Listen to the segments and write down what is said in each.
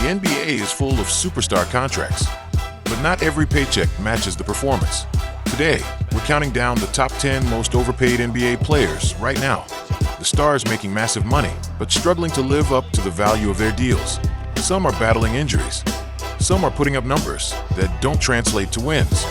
NBA is full of superstar contracts, but not every paycheck matches the performance. Today, we're counting down the top 10 most overpaid NBA players right now. The stars making massive money, but struggling to live up to the value of their deals. Some are battling injuries. Some are putting up numbers that don't translate to wins.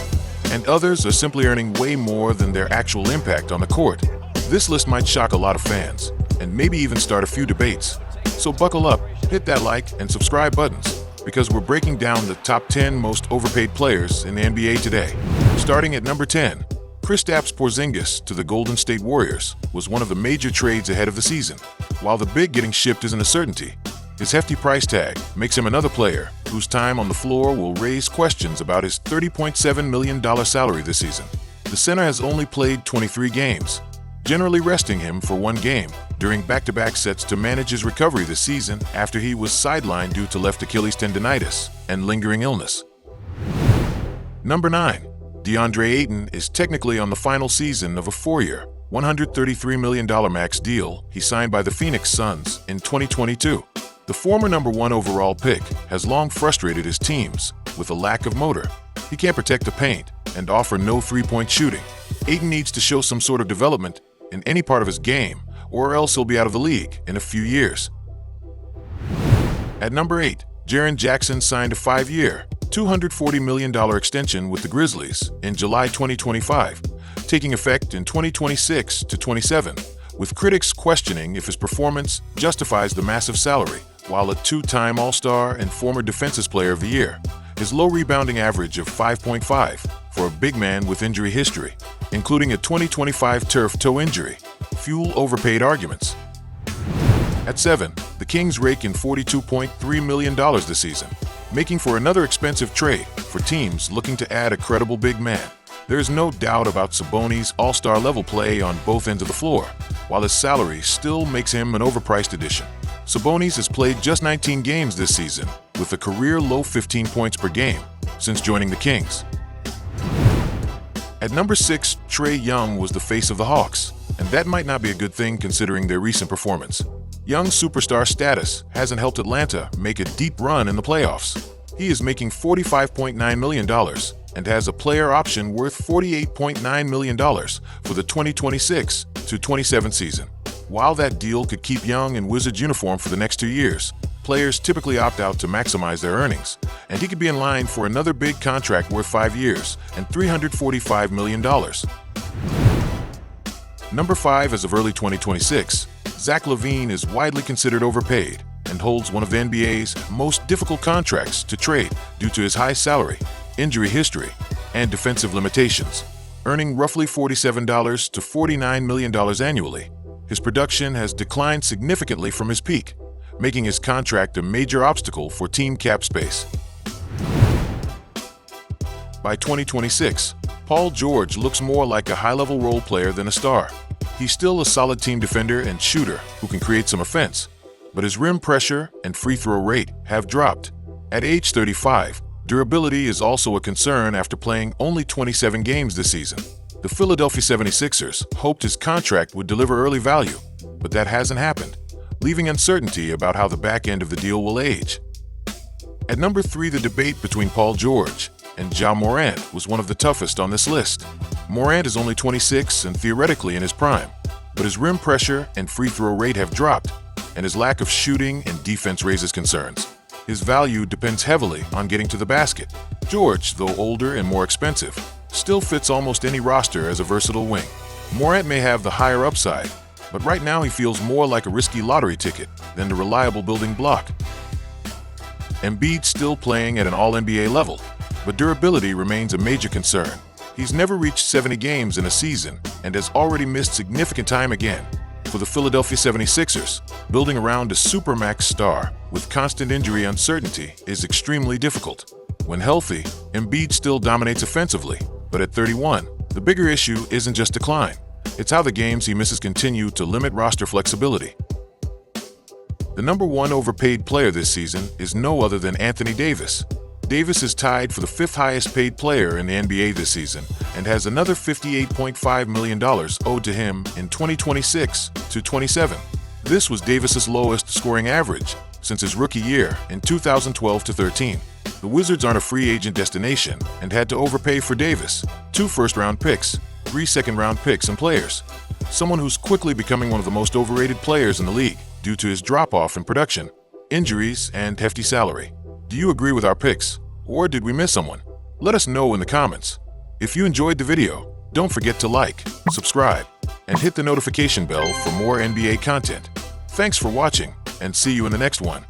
And others are simply earning way more than their actual impact on the court. This list might shock a lot of fans, and maybe even start a few debates. So buckle up, hit that like and subscribe buttons, because we're breaking down the top 10 most overpaid players in the NBA today. Starting at number 10, Kristaps Porzingis to the Golden State Warriors was one of the major trades ahead of the season. While the big getting shipped isn't a certainty, his hefty price tag makes him another player whose time on the floor will raise questions about his $30.7 million salary this season. The center has only played 23 games, generally resting him for one game during back-to-back sets to manage his recovery this season after he was sidelined due to left Achilles tendonitis and lingering illness. Number 9. DeAndre Ayton is technically on the final season of a 4-year, $133 million max deal he signed by the Phoenix Suns in 2022. The former number 1 overall pick has long frustrated his teams with a lack of motor. He can't protect the paint and offer no three-point shooting. Ayton needs to show some sort of development in any part of his game, or else he'll be out of the league in a few years. At number 8, Jaren Jackson signed a 5-year, $240 million extension with the Grizzlies in July 2025, taking effect in 2026 to 27, with critics questioning if his performance justifies the massive salary. While a 2-time All-Star and former Defensive Player of the Year, his low rebounding average of 5.5 for a big man with injury history, including a 2025 turf toe injury, fuel overpaid arguments. At 7, the Kings rake in $42.3 million this season, making for another expensive trade for teams looking to add a credible big man. There's no doubt about Sabonis' all-star level play on both ends of the floor, while his salary still makes him an overpriced addition. Sabonis has played just 19 games this season, with a career-low 15 points per game since joining the Kings. At number 6, Trae Young was the face of the Hawks, and that might not be a good thing considering their recent performance. Young's superstar status hasn't helped Atlanta make a deep run in the playoffs. He is making $45.9 million and has a player option worth $48.9 million for the 2026-27 season. While that deal could keep Young in Wizards uniform for the next 2 years, players typically opt out to maximize their earnings, and he could be in line for another big contract worth 5 years and $345 million. Number 5, as of early 2026, Zach LaVine is widely considered overpaid and holds one of the NBA's most difficult contracts to trade due to his high salary, injury history, and defensive limitations. Earning roughly $47 to $49 million annually, his production has declined significantly from his peak, making his contract a major obstacle for team cap space. By 2026, Paul George looks more like a high-level role player than a star. He's still a solid team defender and shooter who can create some offense, but his rim pressure and free throw rate have dropped. At age 35, durability is also a concern after playing only 27 games this season. The Philadelphia 76ers hoped his contract would deliver early value, but that hasn't happened, leaving uncertainty about how the back end of the deal will age. At number 3, the debate between Paul George and Ja Morant was one of the toughest on this list. Morant is only 26 and theoretically in his prime, but his rim pressure and free throw rate have dropped, and his lack of shooting and defense raises concerns. His value depends heavily on getting to the basket. George, though older and more expensive, still fits almost any roster as a versatile wing. Morant may have the higher upside, but right now he feels more like a risky lottery ticket than a reliable building block. Embiid's still playing at an all-NBA level, but durability remains a major concern. He's never reached 70 games in a season and has already missed significant time again. For the Philadelphia 76ers, building around a supermax star with constant injury uncertainty is extremely difficult. When healthy, Embiid still dominates offensively, but at 31, the bigger issue isn't just decline. It's how the games he misses continue to limit roster flexibility. The number 1 overpaid player this season is no other than Anthony Davis. Davis is tied for the 5th highest paid player in the NBA this season and has another $58.5 million owed to him in 2026 to 27. This was Davis's lowest scoring average since his rookie year in 2012-13. The Wizards aren't a free agent destination and had to overpay for Davis, 2 first-round picks, 3 second-round picks and players. Someone who's quickly becoming one of the most overrated players in the league due to his drop-off in production, injuries, and hefty salary. Do you agree with our picks, or did we miss someone? Let us know in the comments. If you enjoyed the video, don't forget to like, subscribe, and hit the notification bell for more NBA content. Thanks for watching, and see you in the next one.